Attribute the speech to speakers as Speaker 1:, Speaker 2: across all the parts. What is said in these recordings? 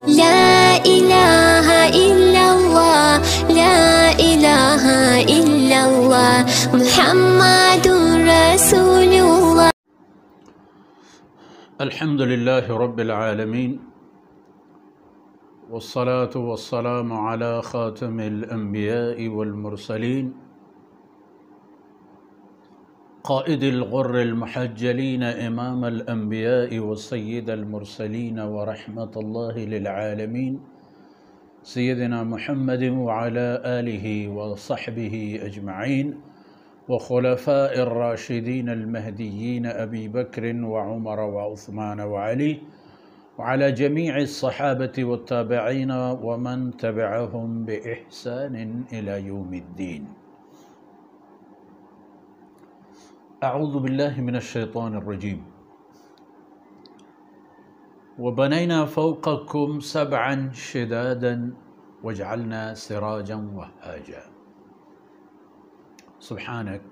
Speaker 1: لا إله إلا الله لا إله إلا الله محمد رسول الله.
Speaker 2: الحمد لله رب العالمين والصلاة والسلام على خاتم الأنبياء والمرسلين قائد الغر المحجلين إمام الأنبياء والسيد المرسلين ورحمة الله للعالمين سيدنا محمد وعلى آله وصحبه أجمعين وخلفاء الراشدين المهديين أبي بكر وعمر وعثمان وعلي وعلى جميع الصحابة والتابعين ومن تبعهم بإحسان إلى يوم الدين. أعوذ بالله من الشيطان الرجيم. وبنينا فوقكم سبعا شدادا وجعلنا سراجا وهاجا. سبحانك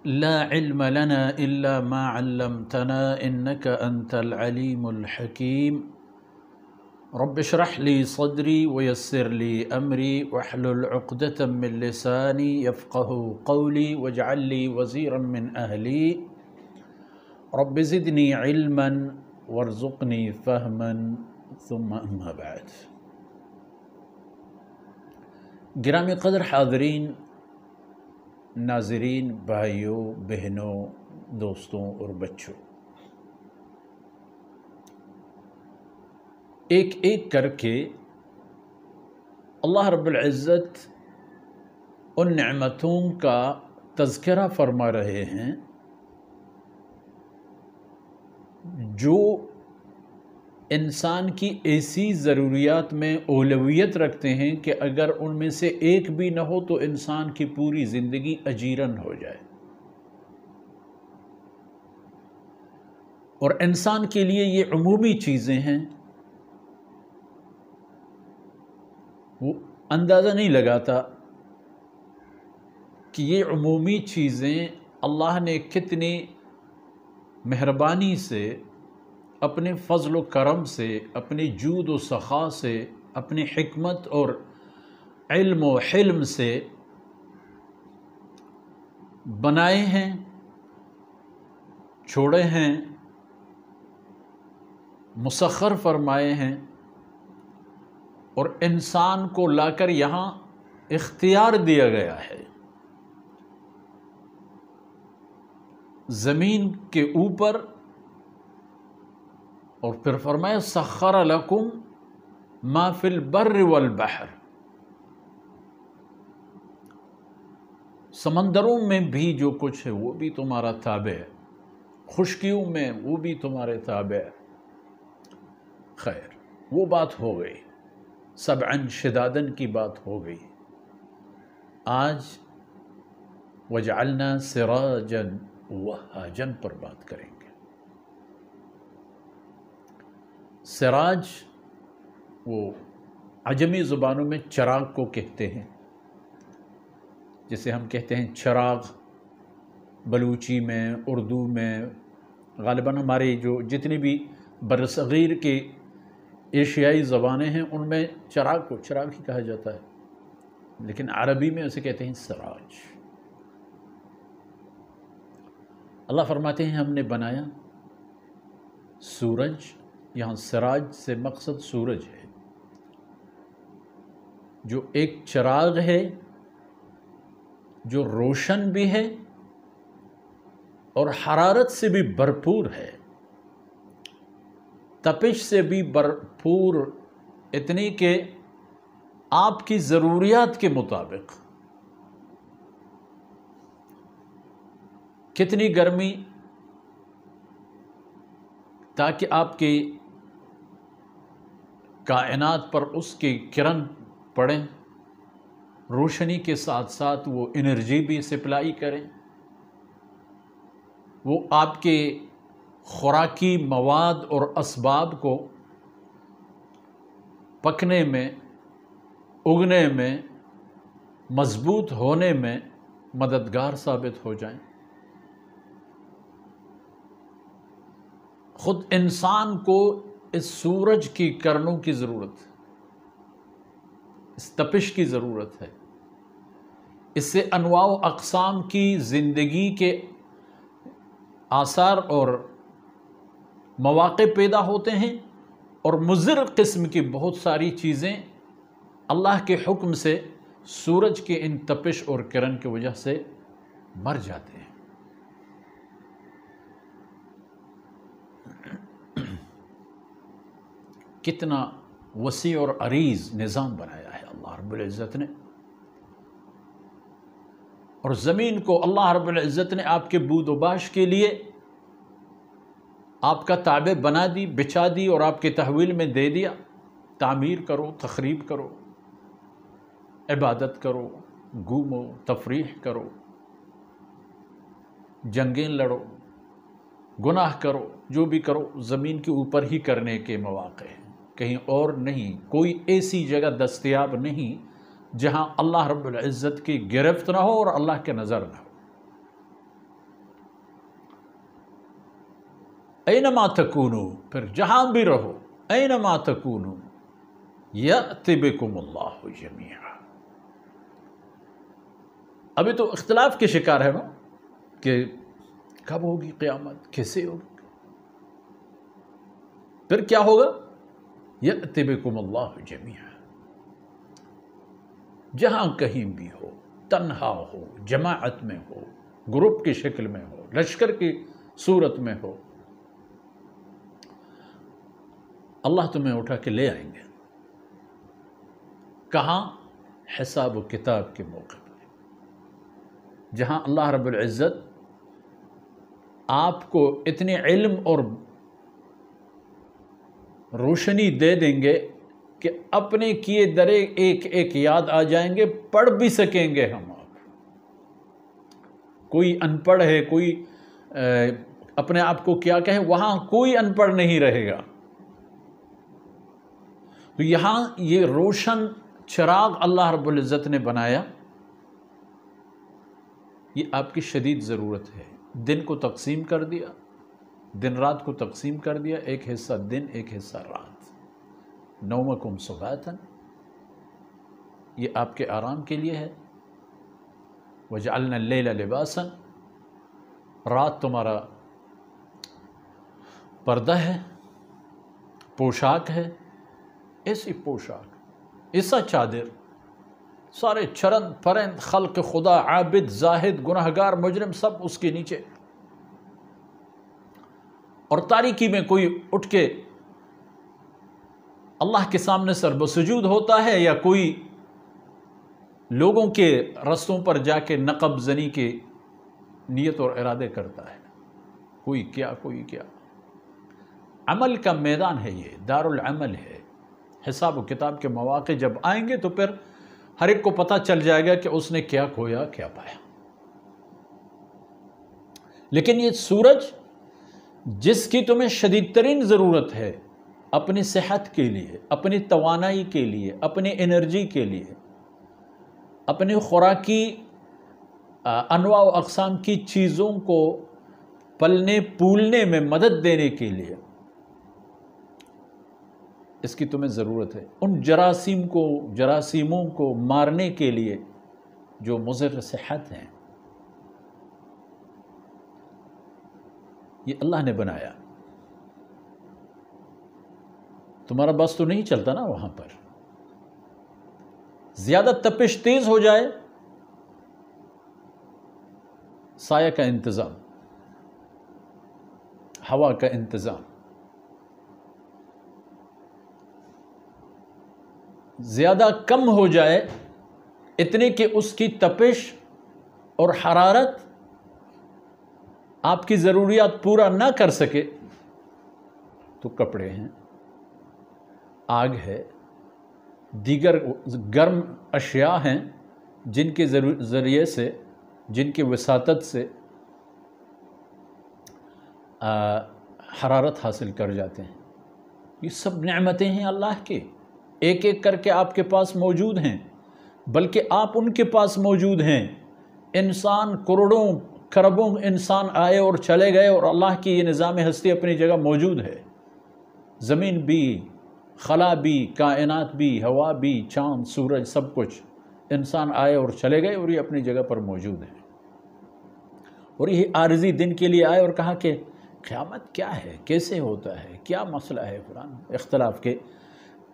Speaker 2: لا علم لنا إلا ما علمتنا إنك أنت العليم الحكيم. رب اشرح لي صدري ويسر لي أمري واحلل عقدة من لساني يفقه قولي واجعل لي وزيرا من أهلي رب زدني علما وارزقني فهما ثم أما بعد. گرامی قدر حاضرین، ناظرین، بھائیوں، بہنوں، دوستوں اور بچوں، ایک ایک کر کے اللہ رب العزت ان نعمتوں کا تذکرہ فرما رہے ہیں جو انسان کی ایسی ضروریات میں اولویت رکھتے ہیں کہ اگر ان میں سے ایک بھی نہ ہو تو انسان کی پوری زندگی اجیرن ہو جائے. اور انسان کے لیے یہ عمومی چیزیں ہیں، وہ اندازہ نہیں لگاتا کہ یہ عمومی چیزیں اللہ نے کتنی مہربانی سے، اپنے فضل و کرم سے، اپنے جود و سخا سے، اپنی حکمت اور علم و حلم سے بنائے ہیں، چھوڑے ہیں، مسخر فرمائے ہیں، اور انسان کو لا کر یہاں اختیار دیا گیا ہے. زمین کے اوپر، اور پھر فرمایا سخر لکم ما فی البر والبحر. سمندروں میں بھی جو کچھ ہے وہ بھی تمہارا تابع ہے، خشکیوں میں وہ بھی تمہارے تابع ہے. خیر، وہ بات ہو گئی، سبعن شدادن کی بات ہو گئی. آج وجعلنا سراجا وہاجا پر بات کریں گے. سراج وہ عجمی زبانوں میں چراغ کو کہتے ہیں، جسے ہم کہتے ہیں چراغ. بلوچی میں، اردو میں، غالباً ہمارے جو جتنی بھی برصغیر کے ایشیائی زبانیں ہیں ان میں چراغ کو چراغ ہی کہا جاتا ہے، لیکن عربی میں اسے کہتے ہیں سراج. اللہ فرماتے ہیں ہم نے بنایا سورج. یہاں سراج سے مقصد سورج ہے، جو ایک چراغ ہے، جو روشن بھی ہے اور حرارت سے بھی بھرپور ہے، تپش سے بھی بھرپور، اتنی کہ آپ کی ضروریات کے مطابق. کتنی گرمی تاکہ آپ کے کائنات پر اس کی کرن پڑیں، روشنی کے ساتھ ساتھ وہ انرجی بھی سپلائی کریں، وہ آپ کے خوراکی مواد اور اسباب کو پکنے میں، اگنے میں، مضبوط ہونے میں مددگار ثابت ہو جائیں. خود انسان کو اس سورج کی کرنوں کی ضرورت ہے، اس تپش کی ضرورت ہے، اس سے انواع و اقسام کی زندگی کے آثار اور مواقع پیدا ہوتے ہیں، اور مضر قسم کی بہت ساری چیزیں اللہ کے حکم سے سورج کے ان تپش اور کرن کی وجہ سے مر جاتے ہیں۔ کتنا وسیع اور عریض نظام بنایا ہے اللہ رب العزت نے، اور زمین کو اللہ رب العزت نے آپ کے بود و باش کے لیے آپ کا تابع بنا دی، بچھا دی اور آپ کے تحویل میں دے دیا۔ تعمیر کرو، تخریب کرو، عبادت کرو، گھومو، تفریح کرو، جنگیں لڑو، گناہ کرو، جو بھی کرو زمین کے اوپر ہی کرنے کے مواقع ہیں، کہیں اور نہیں۔ کوئی ایسی جگہ دستیاب نہیں جہاں اللہ رب العزت کی گرفت نہ ہو اور اللہ کے نظر نہ ہو۔ اینما تکونو، پھر جہاں بھی رہو، اینما تکونو یأتی بکم اللہ جمیعا۔ ابھی تو اختلاف کے شکار ہے نا کہ کب ہوگی قیامت، کیسے ہوگی، پھر کیا ہوگا؟ یأتی بکم اللہ جمیعا، جہاں کہیں بھی ہو، تنہا ہو، جماعت میں ہو، گروپ کی شکل میں ہو، لشکر کی صورت میں ہو، اللہ تمہیں اٹھا کے لے آئیں گے۔ کہاں؟ حساب و کتاب کے موقع پر، جہاں اللہ رب العزت آپ کو اتنے علم اور روشنی دے دیں گے کہ اپنے کیے درے ایک ایک یاد آ جائیں گے، پڑھ بھی سکیں گے ہم آپ۔ کوئی ان پڑھ ہے، کوئی اپنے آپ کو کیا کہے، وہاں کوئی ان پڑھ نہیں رہے گا۔ تو یہاں یہ روشن چراغ اللہ رب العزت نے بنایا، یہ آپ کی شدید ضرورت ہے۔ دن کو تقسیم کر دیا، دن رات کو تقسیم کر دیا، ایک حصہ دن، ایک حصہ رات۔ نومکم سباتاً، یہ آپ کے آرام کے لیے ہے۔ وجعلنا اللیل لباساً، رات تمہارا پردہ ہے، پوشاک ہے، ایسی پوشاک، ایسا چادر، سارے چرند پرند خلق خدا، عابد، زاہد، گناہگار، مجرم، سب اس کے نیچے۔ اور تاریکی میں کوئی اٹھ کے اللہ کے سامنے سر بسجود ہوتا ہے، یا کوئی لوگوں کے رستوں پر جا کے نقب زنی کے نیت اور ارادے کرتا ہے، کوئی کیا کوئی کیا۔ عمل کا میدان ہے، یہ دار العمل ہے۔ حساب و کتاب کے مواقع جب آئیں گے تو پھر ہر ایک کو پتہ چل جائے گا کہ اس نے کیا کھویا، کیا پایا۔ لیکن یہ سورج جس کی تمہیں شدید ترین ضرورت ہے اپنی صحت کے لیے، اپنی توانائی کے لیے، اپنی انرجی کے لیے، اپنی خوراکی انواع و اقسام کی چیزوں کو پلنے پولنے میں مدد دینے کے لیے، اس کی تمہیں ضرورت ہے۔ ان جراثیموں کو مارنے کے لیے جو مضر صحت ہیں، یہ اللہ نے بنایا۔ تمہارا بس تو نہیں چلتا نا وہاں پر۔ زیادہ تپش تیز ہو جائے، سایہ کا انتظام، ہوا کا انتظام، زیادہ کم ہو جائے اتنے کہ اس کی تپش اور حرارت آپ کی ضروریات پورا نہ کر سکے، تو کپڑے ہیں، آگ ہے، دیگر گرم اشیاء ہیں جن کے ذریعے سے، جن کی وساطت سے حرارت حاصل کر جاتے ہیں۔ یہ سب نعمتیں ہیں اللہ کے، ایک ایک کر کے آپ کے پاس موجود ہیں، بلکہ آپ ان کے پاس موجود ہیں۔ انسان کروڑوں کھربوں انسان آئے اور چلے گئے، اور اللہ کی یہ نظام ہستی اپنی جگہ موجود ہے۔ زمین بھی، خلا بھی، کائنات بھی، ہوا بھی، چاند، سورج، سب کچھ، انسان آئے اور چلے گئے اور یہ اپنی جگہ پر موجود ہیں۔ اور یہ عارضی دن کے لیے آئے اور کہا کہ قیامت کیا ہے، کیسے ہوتا ہے، کیا مسئلہ ہے، فلان اختلاف کے،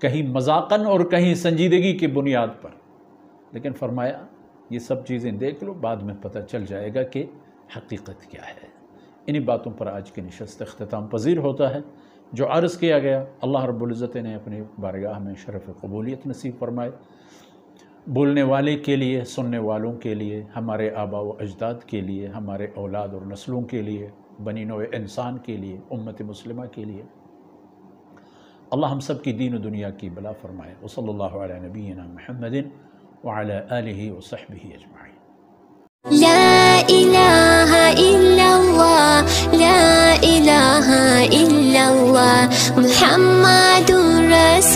Speaker 2: کہیں مذاقاً اور کہیں سنجیدگی کی بنیاد پر، لیکن فرمایا یہ سب چیزیں دیکھ لو، بعد میں پتہ چل جائے گا کہ حقیقت کیا ہے۔ انہی باتوں پر آج کی نشست اختتام پذیر ہوتا ہے۔ جو عرض کیا گیا اللہ رب العزت نے اپنی بارگاہ میں شرف قبولیت نصیب فرمائے۔ بولنے والے کے لیے، سننے والوں کے لیے، ہمارے آباء و اجداد کے لیے، ہمارے اولاد اور نسلوں کے لیے، بنی نوع انسان کے لیے، امت مسلمہ کے لیے اللہ ہم سب کی دین و دنیا کی بلا فرمائے۔ وصلی اللہ علی نبینا محمد وعلی آلہ وصحبہ اجمعین۔
Speaker 1: لا إله إلا الله لا إله إلا الله محمد رسول